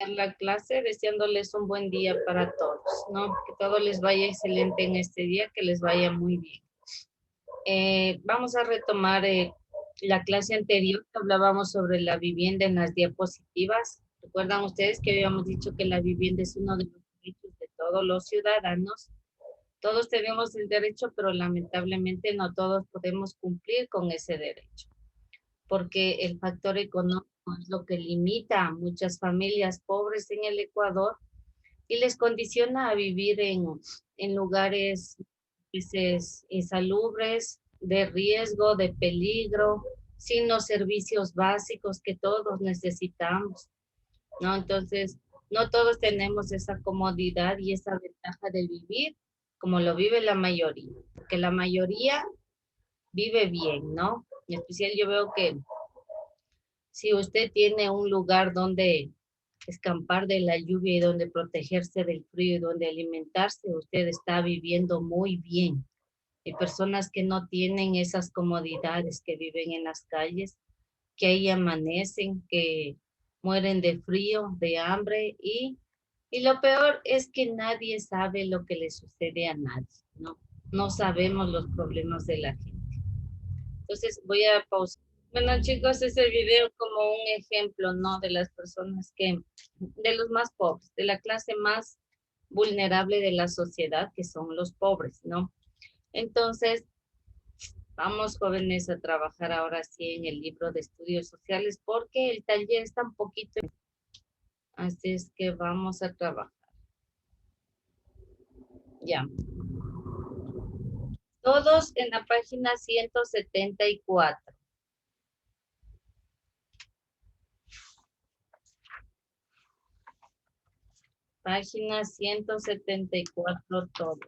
la clase, deseándoles un buen día para todos, ¿no? Que todo les vaya excelente en este día, que les vaya muy bien. Vamos a retomar la clase anterior, que hablábamos sobre la vivienda en las diapositivas. ¿Recuerdan ustedes que habíamos dicho que la vivienda es uno de los derechos de todos los ciudadanos? Todos tenemos el derecho, pero lamentablemente no todos podemos cumplir con ese derecho, porque el factor económico es lo que limita a muchas familias pobres en el Ecuador y les condiciona a vivir en lugares pues, insalubres, de riesgo, de peligro, sin los servicios básicos que todos necesitamos, ¿no? Entonces, no todos tenemos esa comodidad y esa ventaja de vivir como lo vive la mayoría, porque la mayoría vive bien, ¿no? En especial yo veo que si usted tiene un lugar donde escampar de la lluvia y donde protegerse del frío y donde alimentarse, usted está viviendo muy bien. Hay personas que no tienen esas comodidades, que viven en las calles, que ahí amanecen, que mueren de frío, de hambre y lo peor es que nadie sabe lo que le sucede a nadie, ¿no? No sabemos los problemas de la gente. Entonces voy a pausar. Bueno, chicos, ese video como un ejemplo, ¿no? De las personas de los más pobres, de la clase más vulnerable de la sociedad, que son los pobres, ¿no? Entonces, vamos, jóvenes, a trabajar ahora sí en el libro de estudios sociales, porque el taller está un poquito, así es que vamos a trabajar. Ya. Todos en la página 174. Página 174 todos.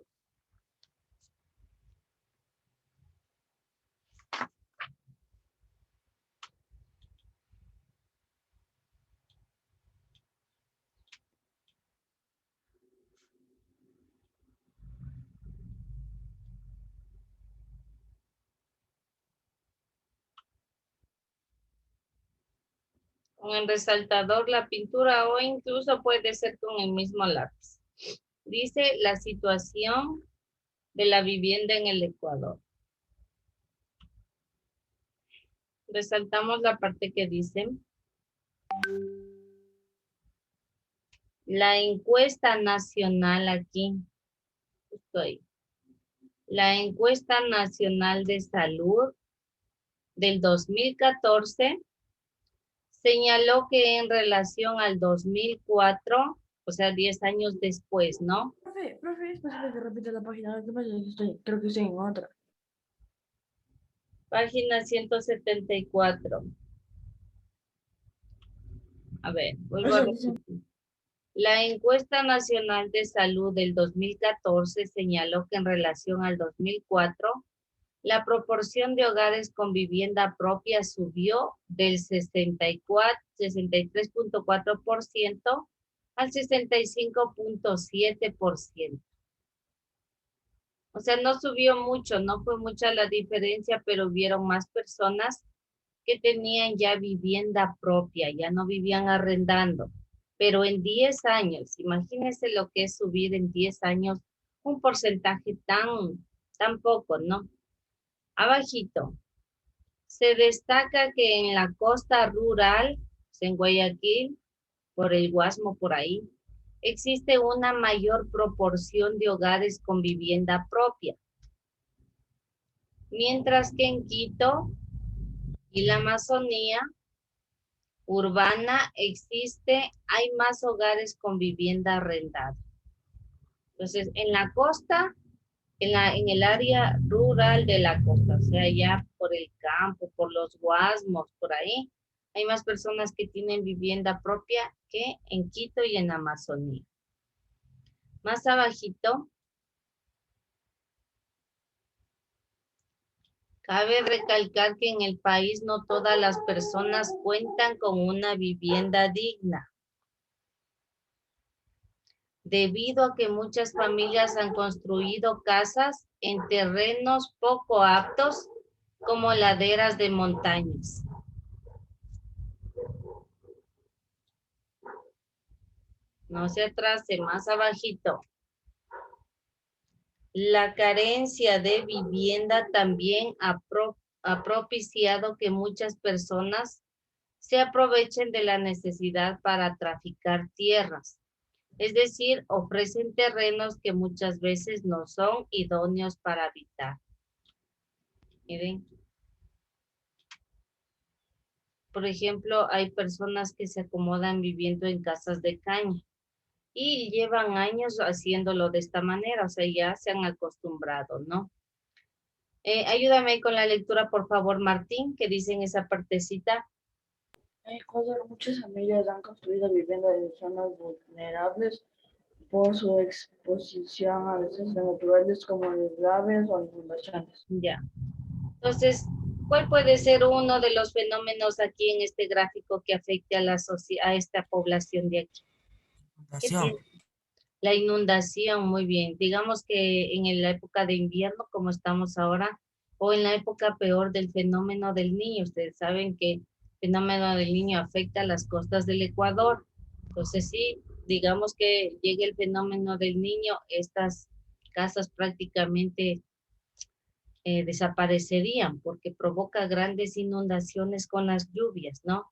Con el resaltador, la pintura o incluso puede ser con el mismo lápiz. Dice la situación de la vivienda en el Ecuador. Resaltamos la parte que dice la encuesta nacional aquí, justo ahí. La encuesta nacional de salud del 2014 señaló que en relación al 2004, o sea, 10 años después, ¿no? Profe, es posible que repita la página. ¿Qué pasa? Creo que estoy en otra. Página 174. A ver, O vuelvo a sea, repetir. La encuesta nacional de salud del 2014 señaló que en relación al 2004, la proporción de hogares con vivienda propia subió del 63.4% al 65.7%. O sea, no subió mucho, no fue mucha la diferencia, pero hubieron más personas que tenían ya vivienda propia, ya no vivían arrendando. Pero en 10 años, imagínense lo que es subir en 10 años un porcentaje tan poco, ¿no? Abajito, se destaca que en la costa rural, en Guayaquil, por el Guasmo, por ahí, existe una mayor proporción de hogares con vivienda propia, mientras que en Quito y la Amazonía urbana hay más hogares con vivienda arrendada. Entonces, en la costa, en el área rural de la costa, o sea, ya por el campo, por los Guasmos, por ahí, hay más personas que tienen vivienda propia que en Quito y en Amazonía. Más abajito, cabe recalcar que en el país no todas las personas cuentan con una vivienda digna, debido a que muchas familias han construido casas en terrenos poco aptos como laderas de montañas. No se atrase, más abajito. La carencia de vivienda también ha propiciado que muchas personas se aprovechen de la necesidad para traficar tierras. Es decir, ofrecen terrenos que muchas veces no son idóneos para habitar. Miren, por ejemplo, hay personas que se acomodan viviendo en casas de caña y llevan años haciéndolo de esta manera, o sea, ya se han acostumbrado, ¿no? Ayúdame con la lectura, por favor, Martín, que dice en esa partecita. En Ecuador, muchas familias han construido viviendas en zonas vulnerables por su exposición a desastres naturales como deslaves o inundaciones. Ya. Entonces, ¿cuál puede ser uno de los fenómenos aquí en este gráfico que afecte a a esta población de aquí? ¿Qué Fundación. tiene? La inundación, muy bien. Digamos que en la época de invierno, como estamos ahora, o en la época peor del fenómeno del niño. Ustedes saben que el fenómeno del niño afecta a las costas del Ecuador. Entonces, sí, digamos que llegue el fenómeno del niño, estas casas prácticamente desaparecerían porque provoca grandes inundaciones con las lluvias, ¿no?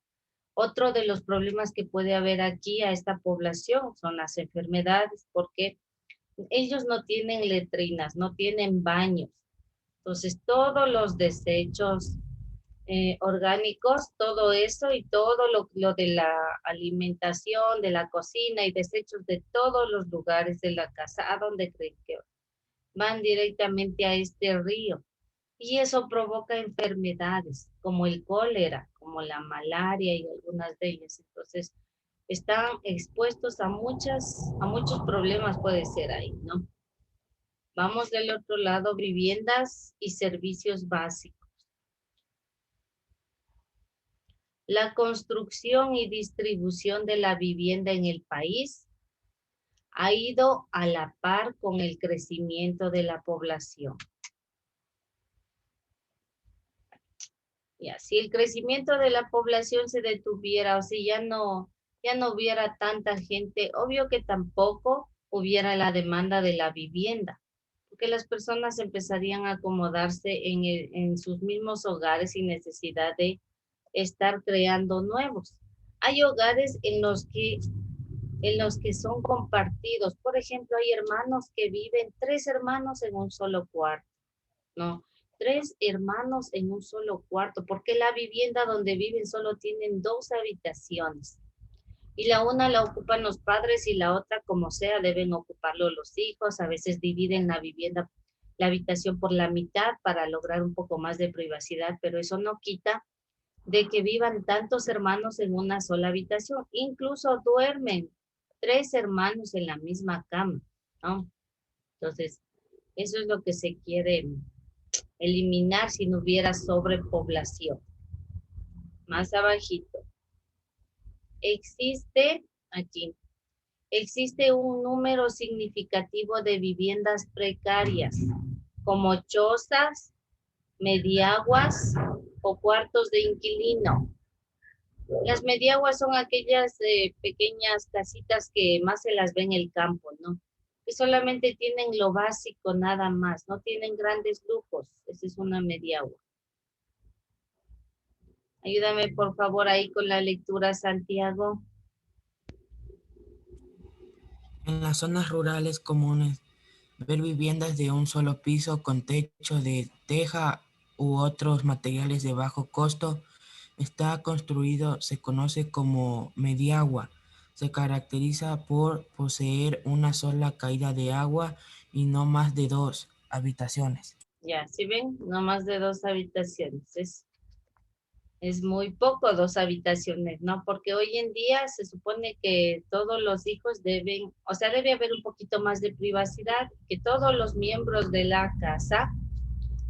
Otro de los problemas que puede haber aquí a esta población son las enfermedades, porque ellos no tienen letrinas, no tienen baños. Entonces, todos los desechos orgánicos, todo eso y todo lo de la alimentación, de la cocina y desechos de todos los lugares de la casa, ¿a dónde creen que van directamente a este río? Y eso provoca enfermedades como el cólera, como la malaria y algunas de ellas. Entonces, están expuestos a muchos problemas puede ser ahí, ¿no? Vamos del otro lado, viviendas y servicios básicos. La construcción y distribución de la vivienda en el país ha ido a la par con el crecimiento de la población. Ya, si el crecimiento de la población se detuviera o si ya no hubiera tanta gente, obvio que tampoco hubiera la demanda de la vivienda, porque las personas empezarían a acomodarse en sus mismos hogares sin necesidad de estar creando nuevos. Hay hogares en los que son compartidos. Por ejemplo, hay hermanos que viven, 3 hermanos en un solo cuarto, ¿no? 3 hermanos en un solo cuarto, porque la vivienda donde viven solo tienen 2 habitaciones. Y la una la ocupan los padres y la otra, como sea, deben ocuparlo los hijos. A veces dividen la vivienda, la habitación por la mitad para lograr un poco más de privacidad, pero eso no quita de que vivan tantos hermanos en una sola habitación. Incluso duermen 3 hermanos en la misma cama, ¿no? Entonces, eso es lo que se quiere eliminar si no hubiera sobrepoblación. Más abajito. Aquí, existe un número significativo de viviendas precarias, como chozas, mediaguas o cuartos de inquilino. Las mediaguas son aquellas pequeñas casitas que más se las ve en el campo, ¿no? Que solamente tienen lo básico nada más, no tienen grandes lujos. Esa es una mediagua. Ayúdame por favor ahí con la lectura, Santiago. En las zonas rurales comunes, ver viviendas de un solo piso con techo de teja u otros materiales de bajo costo está construido, se conoce como mediagua. Se caracteriza por poseer una sola caída de agua y no más de 2 habitaciones. Ya, ¿sí ven? No más de 2 habitaciones. Es muy poco 2 habitaciones, ¿no? Porque hoy en día se supone que todos los hijos deben, o sea, debe haber un poquito más de privacidad, que todos los miembros de la casa,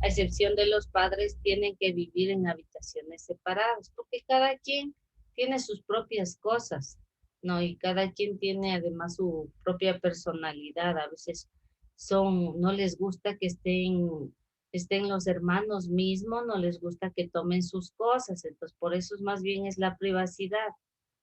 a excepción de los padres, tienen que vivir en habitaciones separadas, porque cada quien tiene sus propias cosas, ¿no? Y cada quien tiene además su propia personalidad. A veces no les gusta que estén los hermanos mismos, no les gusta que tomen sus cosas, entonces por eso más bien es la privacidad.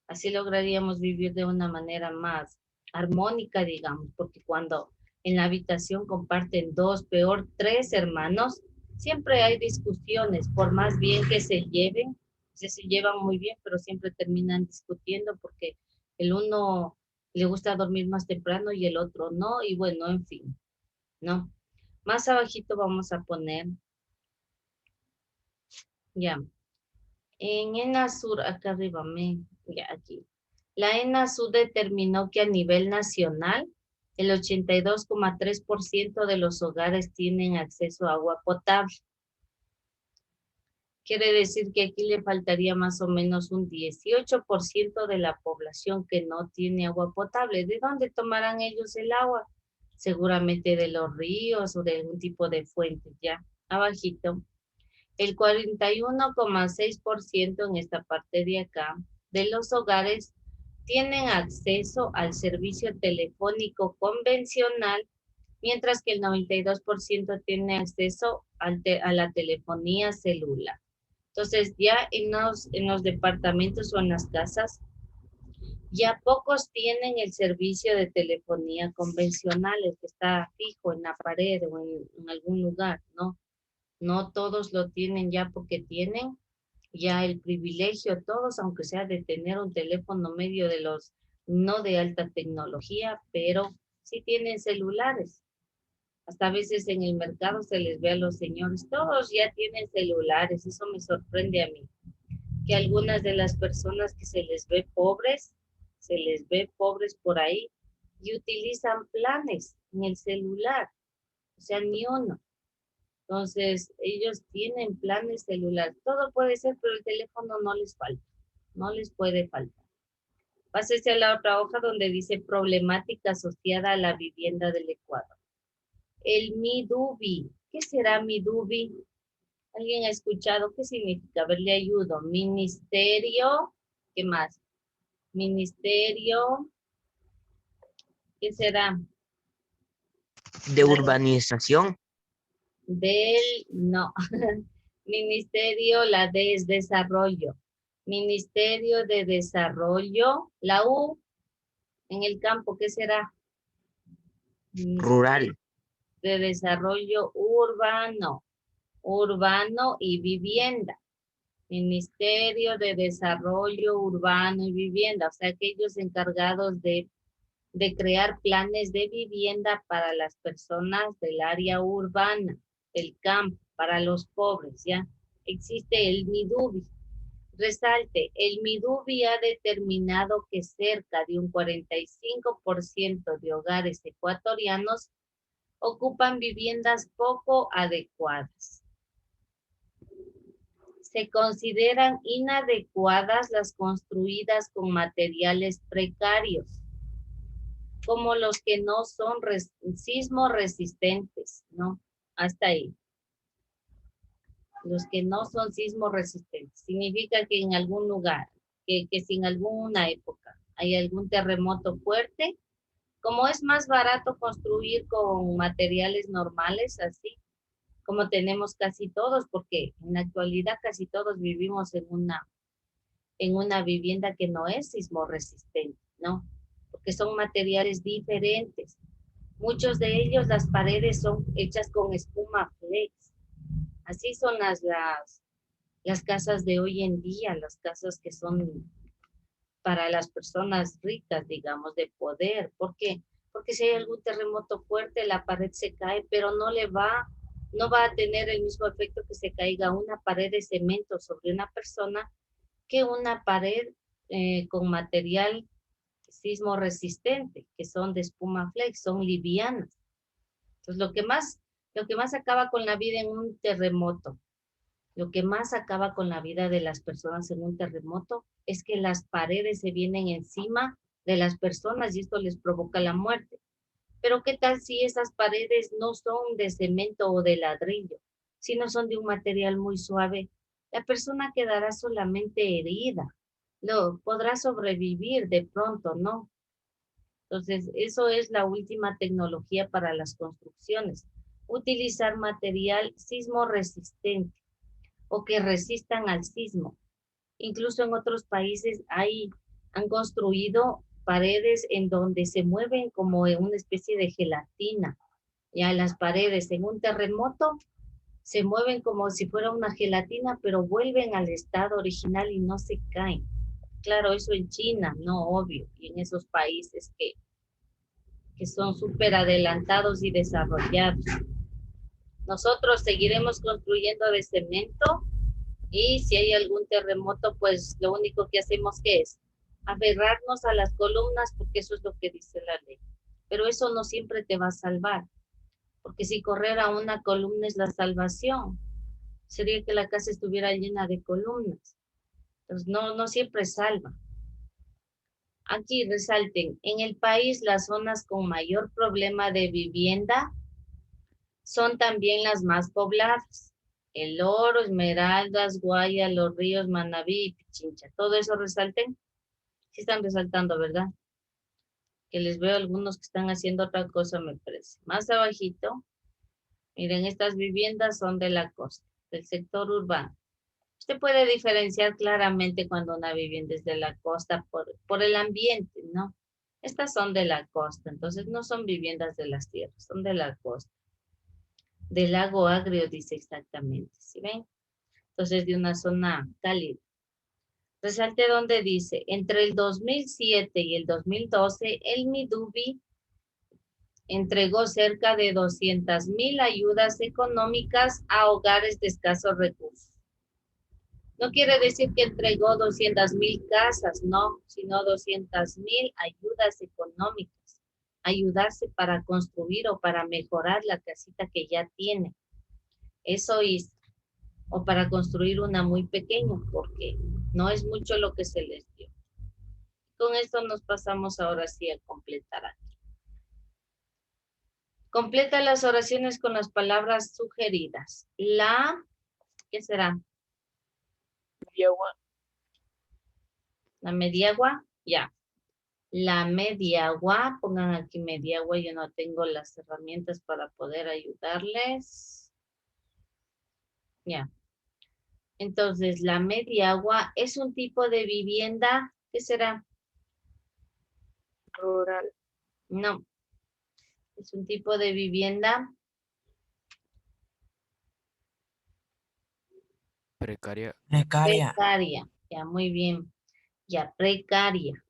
Así lograríamos vivir de una manera más armónica, digamos, porque cuando en la habitación comparten dos, peor, tres hermanos, siempre hay discusiones, por más bien que se lleven, se llevan muy bien, pero siempre terminan discutiendo porque el uno le gusta dormir más temprano y el otro no, y bueno, en fin, ¿no? Más abajito vamos a poner, ya, en ENASUR, acá arriba, ya aquí. La ENASUR determinó que a nivel nacional, el 82,3% de los hogares tienen acceso a agua potable. Quiere decir que aquí le faltaría más o menos un 18% de la población que no tiene agua potable. ¿De dónde tomarán ellos el agua? Seguramente de los ríos o de algún tipo de fuente, ya, abajito. El 41,6% en esta parte de acá de los hogares tienen acceso al servicio telefónico convencional, mientras que el 92% tiene acceso a la telefonía celular. Entonces, ya en los departamentos o en las casas, ya pocos tienen el servicio de telefonía convencional, el que está fijo en la pared o en algún lugar, ¿no? No todos lo tienen ya porque tienen ya el privilegio, todos, aunque sea de tener un teléfono medio de los, no de alta tecnología, pero sí tienen celulares. Hasta a veces en el mercado se les ve a los señores, todos ya tienen celulares, eso me sorprende a mí, que algunas de las personas que se les ve pobres por ahí y utilizan planes en el celular, o sea, ni uno. Entonces, ellos tienen planes celular. Todo puede ser, pero el teléfono no les falta. No les puede faltar. Pásese a la otra hoja donde dice problemática asociada a la vivienda del Ecuador. El MIDUBI. ¿Qué será MIDUBI? ¿Alguien ha escuchado qué significa? A ver, le ayudo. Ministerio. ¿Qué más? Ministerio. ¿Qué será? De urbanización. No. Ministerio, la D es desarrollo. Ministerio de Desarrollo, la U en el campo, ¿qué será? Rural. De Desarrollo Urbano, Urbano y Vivienda. Ministerio de Desarrollo Urbano y Vivienda, o sea, aquellos encargados de crear planes de vivienda para las personas del área urbana, del campo, para los pobres, ¿ya? Existe el MIDUBI. Resalte, el MIDUBI ha determinado que cerca de un 45% de hogares ecuatorianos ocupan viviendas poco adecuadas. Se consideran inadecuadas las construidas con materiales precarios, como los que no son sismo resistentes, ¿no? Hasta ahí. Los que no son sismo resistentes. Significa que en algún lugar, que si en alguna época hay algún terremoto fuerte, como es más barato construir con materiales normales, así como tenemos casi todos, porque en la actualidad casi todos vivimos en una vivienda que no es sismo resistente, ¿no? Porque son materiales diferentes. Muchos de ellos, las paredes son hechas con espuma flex. Así son las casas de hoy en día, las casas que son para las personas ricas, digamos, de poder. ¿Por qué? Porque si hay algún terremoto fuerte, la pared se cae, pero no va a tener el mismo efecto que se caiga una pared de cemento sobre una persona que una pared con material sismo resistente, que son de espuma flex, son livianas. Entonces, lo que más acaba con la vida en un terremoto, lo que más acaba con la vida de las personas en un terremoto es que las paredes se vienen encima de las personas y esto les provoca la muerte. Pero ¿qué tal si esas paredes no son de cemento o de ladrillo, sino son de un material muy suave? La persona quedará solamente herida. No, podrá sobrevivir de pronto, ¿no? Entonces, eso es la última tecnología para las construcciones. Utilizar material sismo resistente o que resistan al sismo. Incluso en otros países han construido paredes en donde se mueven como en una especie de gelatina. Ya las paredes en un terremoto se mueven como si fuera una gelatina, pero vuelven al estado original y no se caen. Claro, eso en China, no, obvio, y en esos países que son súper adelantados y desarrollados. Nosotros seguiremos construyendo de cemento y si hay algún terremoto, pues lo único que hacemos que es aferrarnos a las columnas porque eso es lo que dice la ley. Pero eso no siempre te va a salvar, porque si correr a una columna es la salvación, sería que la casa estuviera llena de columnas. Entonces no siempre salva. Aquí resalten, en el país las zonas con mayor problema de vivienda son también las más pobladas. El Oro, Esmeraldas, Guaya, Los Ríos, Manabí y Pichincha. Todo eso resalten. Sí están resaltando, ¿verdad? Que les veo algunos que están haciendo otra cosa, me parece. Más abajito, miren, estas viviendas son de la costa, del sector urbano. Usted puede diferenciar claramente cuando una vivienda es de la costa por el ambiente, ¿no? Estas son de la costa, entonces no son viviendas de las tierras, son de la costa. Del lago Agrio dice exactamente, ¿sí ven? Entonces de una zona cálida. Resalte donde dice, entre el 2007 y el 2012, el Midubi entregó cerca de 200,000 ayudas económicas a hogares de escasos recursos. No quiere decir que entregó 200,000 casas, no, sino 200,000 ayudas económicas. Ayudarse para construir o para mejorar la casita que ya tiene. Eso hizo. O para construir una muy pequeña, porque no es mucho lo que se les dio. Con esto nos pasamos ahora sí a completar aquí. Completa las oraciones con las palabras sugeridas. ¿Qué será? Mediagua. La mediagua, ya. La mediagua, pongan aquí mediagua, yo no tengo las herramientas para poder ayudarles. Ya. Entonces, la mediagua es un tipo de vivienda, ¿qué será? Rural. No. Es un tipo de vivienda Precaria. Precaria. precaria. Ya, muy bien. Ya, precaria.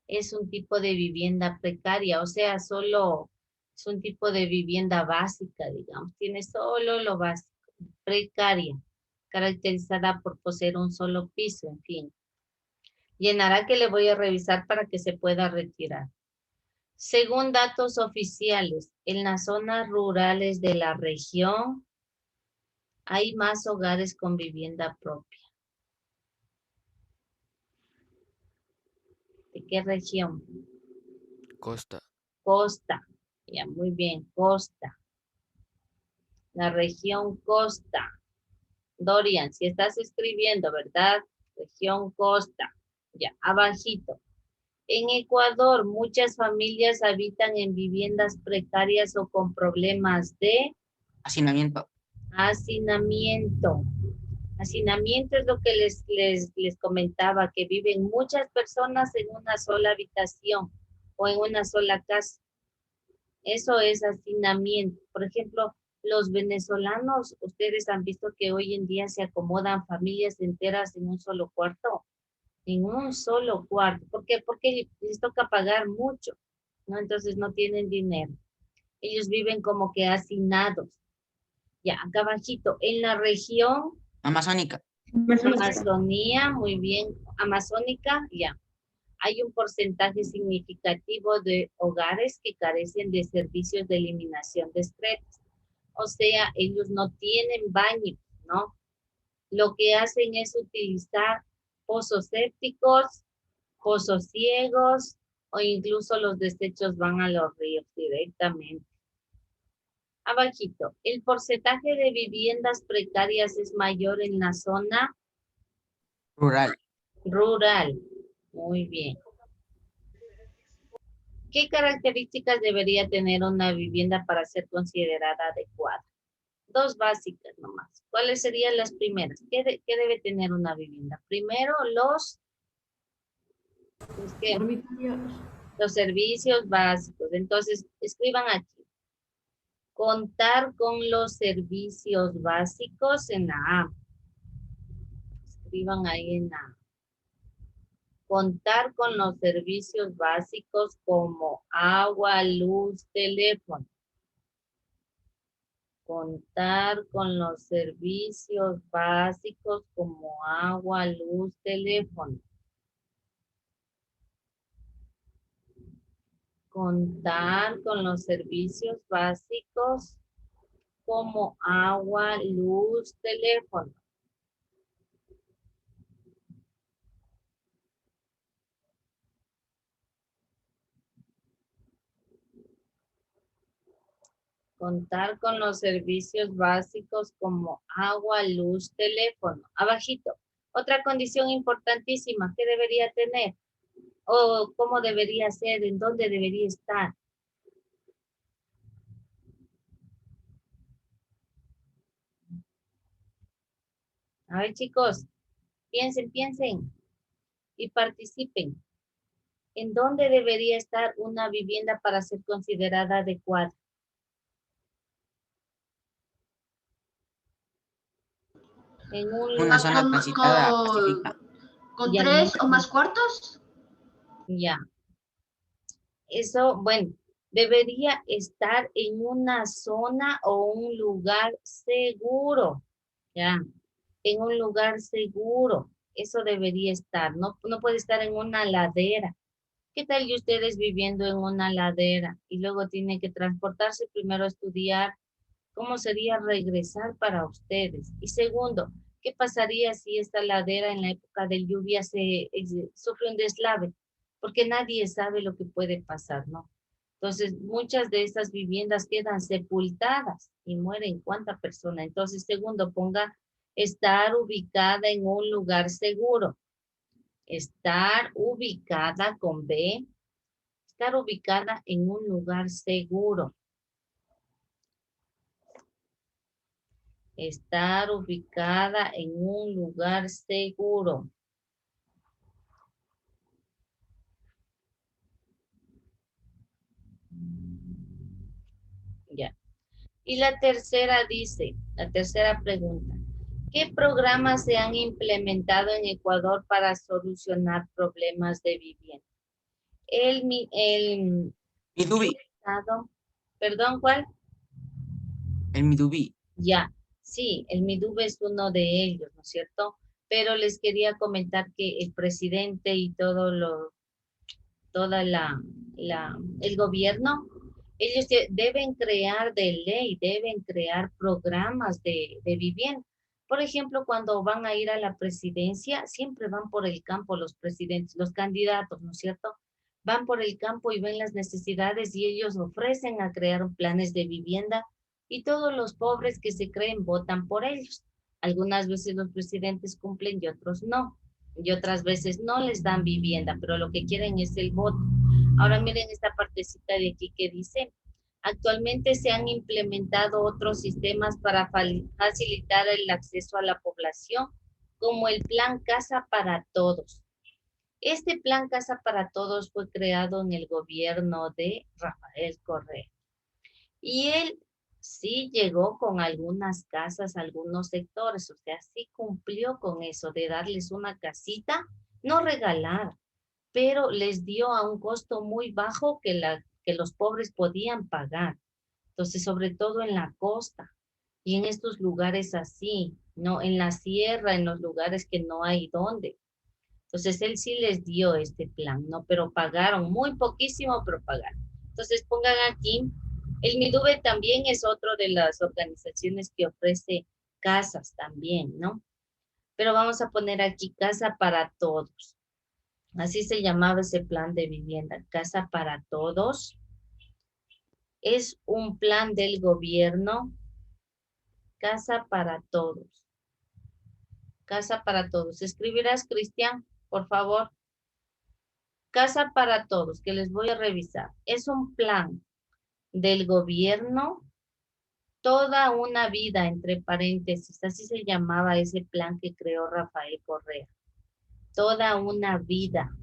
Es un tipo de vivienda precaria, o sea, solo es un tipo de vivienda básica, digamos. Tiene solo lo básico. Precaria, caracterizada por poseer un solo piso, en fin. Llenará que le voy a revisar para que se pueda retirar. Según datos oficiales, en las zonas rurales de la región hay más hogares con vivienda propia. ¿De qué región? Costa. Costa. Ya, muy bien, costa. La región costa. Dorian, si estás escribiendo, ¿verdad? Región costa. Ya, abajito. En Ecuador, muchas familias habitan en viviendas precarias o con problemas de Hacinamiento. hacinamiento. Hacinamiento es lo que les comentaba, que viven muchas personas en una sola habitación o en una sola casa. Eso es hacinamiento. Por ejemplo, los venezolanos, ustedes han visto que hoy en día se acomodan familias enteras en un solo cuarto. En un solo cuarto. ¿Por qué? Porque les toca pagar mucho, ¿no? Entonces no tienen dinero. Ellos viven como que hacinados. Ya, acá abajito, en la región Amazónica. Amazonía, muy bien, amazónica, ya. Hay un porcentaje significativo de hogares que carecen de servicios de eliminación de estrés. O sea, ellos no tienen baño, ¿no? Lo que hacen es utilizar pozos sépticos, pozos ciegos o incluso los desechos van a los ríos directamente. Abajito, el porcentaje de viviendas precarias es mayor en la zona Rural. rural. Muy bien. ¿Qué características debería tener una vivienda para ser considerada adecuada? Dos básicas nomás. ¿Cuáles serían las primeras? ¿Qué debe tener una vivienda? Primero, los Es que Dormitorios. los servicios básicos. Entonces, escriban aquí. Contar con los servicios básicos en la A. Escriban ahí en la A. Contar con los servicios básicos como agua, luz, teléfono. Contar con los servicios básicos como agua, luz, teléfono. Contar con los servicios básicos como agua, luz, teléfono. Contar con los servicios básicos como agua, luz, teléfono. Abajito. Otra condición importantísima que debería tener o cómo debería ser, en dónde debería estar. A ver, chicos, piensen y participen. ¿En dónde debería estar una vivienda para ser considerada adecuada? En un Una lugar, zona transitada pacífica. Con ya, 3 o más cuartos. ya. Eso, bueno, debería estar en una zona o un lugar seguro, ya, en un lugar seguro. Eso debería estar, no puede estar en una ladera. ¿Qué tal y ustedes viviendo en una ladera y luego tienen que transportarse primero a estudiar? ¿Cómo sería regresar para ustedes? Y segundo, ¿qué pasaría si esta ladera en la época de lluvia sufre un deslave? Porque nadie sabe lo que puede pasar, ¿no? Entonces, muchas de estas viviendas quedan sepultadas y mueren cuánta persona. Entonces, segundo, ponga estar ubicada en un lugar seguro. Estar ubicada con B, estar ubicada en un lugar seguro. Estar ubicada en un lugar seguro. Ya. Y la tercera dice, la tercera pregunta. ¿Qué programas se han implementado en Ecuador para solucionar problemas de vivienda? El Midubi, Estado, perdón, ¿cuál? el Midubi. Ya, sí, el MIDUB es uno de ellos, ¿no es cierto? Pero les quería comentar que el presidente y toda el gobierno, ellos deben crear de ley, deben crear programas de vivienda. Por ejemplo, cuando van a ir a la presidencia, siempre van por el campo los presidentes, los candidatos, ¿no es cierto? Van por el campo y ven las necesidades y ellos ofrecen a crear planes de vivienda y todos los pobres que se creen votan por ellos. Algunas veces los presidentes cumplen y otros no. Y otras veces no les dan vivienda, pero lo que quieren es el voto. Ahora miren esta partecita de aquí que dice, actualmente se han implementado otros sistemas para facilitar el acceso a la población, como el Plan Casa para Todos. Este Plan Casa para Todos fue creado en el gobierno de Rafael Correa. Y él sí llegó con algunas casas, algunos sectores, o sea, sí cumplió con eso de darles una casita, no regalar, pero les dio a un costo muy bajo que los pobres podían pagar. Entonces, sobre todo en la costa y en estos lugares así, no en la sierra, en los lugares que no hay dónde. Entonces, él sí les dio este plan, ¿no? Pero pagaron muy poquísimo, pero pagaron. Entonces, pongan aquí, el MIDUBE también es otro de las organizaciones que ofrece casas también, ¿no? Pero vamos a poner aquí Casa para Todos. Así se llamaba ese plan de vivienda, Casa para Todos. Es un plan del gobierno, Casa para Todos. Casa para Todos. ¿Escribirás, Cristian, por favor? Casa para Todos, que les voy a revisar. Es un plan del gobierno, toda una vida, entre paréntesis. Así se llamaba ese plan que creó Rafael Correa. Toda una vida.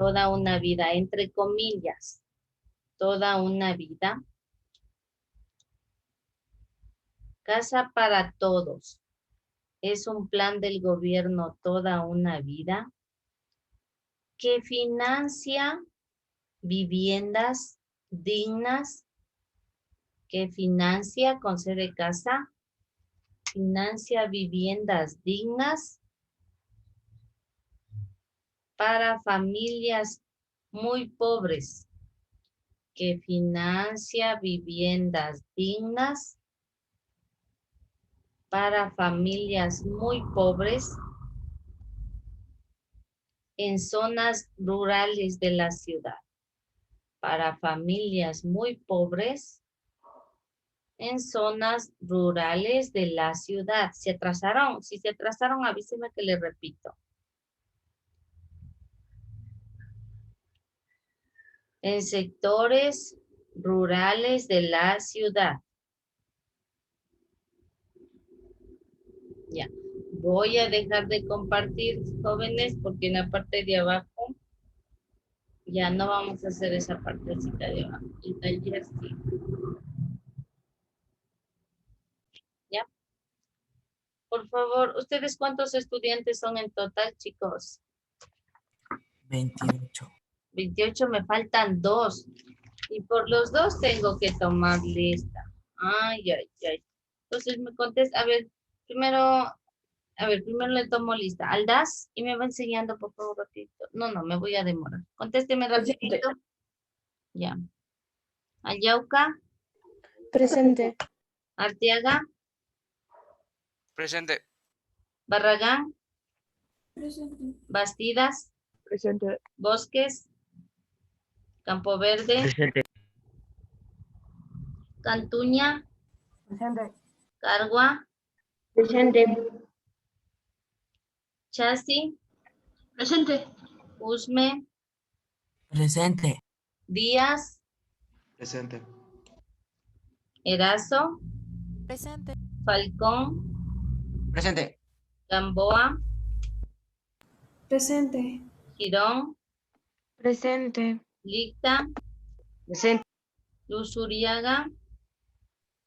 toda una vida, entre comillas, toda una vida. Casa para todos. Es un plan del gobierno toda una vida que financia viviendas dignas, que financia con C de casa, financia viviendas dignas para familias muy pobres, que financia viviendas dignas para familias muy pobres en zonas rurales de la ciudad, para familias muy pobres en zonas rurales de la ciudad. ¿Se atrasaron? Si se atrasaron, avísenme que les repito. En sectores rurales de la ciudad. Ya. Voy a dejar de compartir, jóvenes, porque en la parte de abajo ya no vamos a hacer esa partecita de abajo. El taller sí. ¿Ya? Por favor, ¿ustedes cuántos estudiantes son en total, chicos? 28. 28, me faltan 2. Y por los 2 tengo que tomar lista. Ay, ay, ay. Entonces me contesta, primero le tomo lista. Aldaz, y me va enseñando, por favor, rapidito. No, me voy a demorar. Contésteme rapidito. Ya. Ayauca, Presente. Arteaga, Presente. Barragán, Presente. Bastidas, Presente. Bosques, Campo Verde, Presente. Cantuña, Presente. Cargua, Presente. Chasi, Presente. Usme, Presente. Díaz, Presente. Erazo, Presente. Falcón, Presente. Gamboa, Presente. Girón, Presente. Licta, Presente. Luz Uriaga,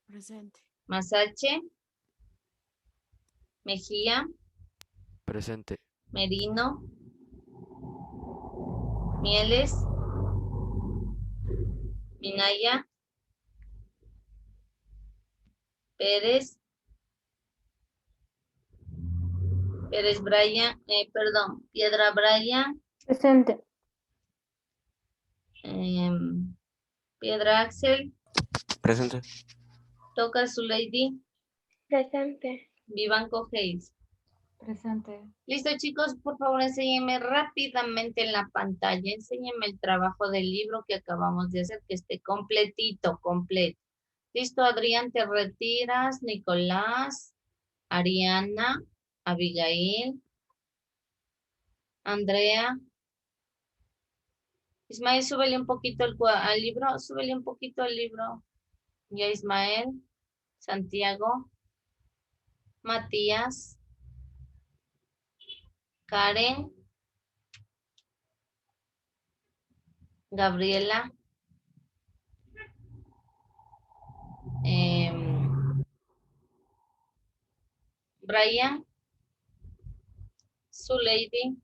Presente. Masache, Mejía, Presente. Merino, Mieles, Minaya, Pérez, Piedra Brian, Presente. Piedra Axel, Presente. Toca su Lady, Presente. Vivanco Hayes. Presente. Listo, chicos, por favor, enséñenme rápidamente en la pantalla, enséñenme el trabajo del libro que acabamos de hacer, que esté completito, completo. Listo, Adrián, te retiras, Nicolás, Ariana, Abigail, Andrea. Ismael, súbele un poquito al libro, súbele un poquito al libro. Ya Ismael, Santiago, Matías, Karen, Gabriela, Brian, su lady.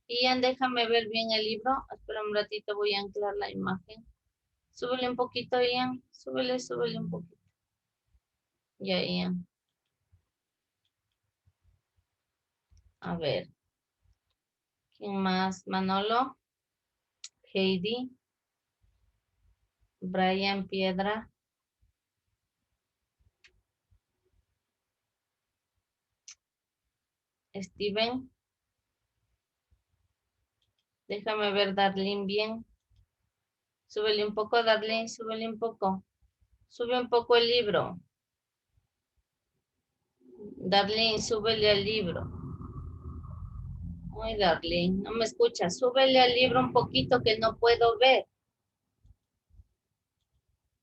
Ian, déjame ver bien el libro. Espera un ratito, voy a anclar la imagen. Súbele un poquito, Ian. Súbele un poquito. Ya, Ian. A ver. ¿Quién más? Manolo. Heidi. Brian Piedra. Steven. Déjame ver, Darlene, bien. Súbele un poco, Darlene, súbele un poco. Sube un poco el libro. Darlene, súbele al libro. Ay, Darlene, no me escucha. Súbele al libro un poquito que no puedo ver.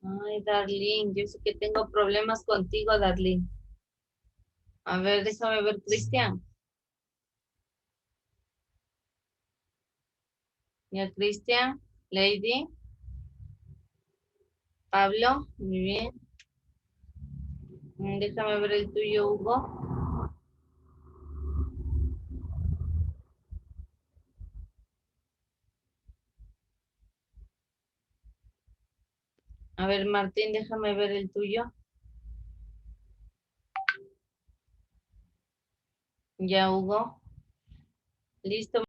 Ay, Darlene, yo sé que tengo problemas contigo, Darlene. A ver, déjame ver, Cristian. Ya, Cristian, Lady, Pablo, muy bien. Déjame ver el tuyo, Hugo. A ver, Martín, déjame ver el tuyo. Ya, Hugo. Listo.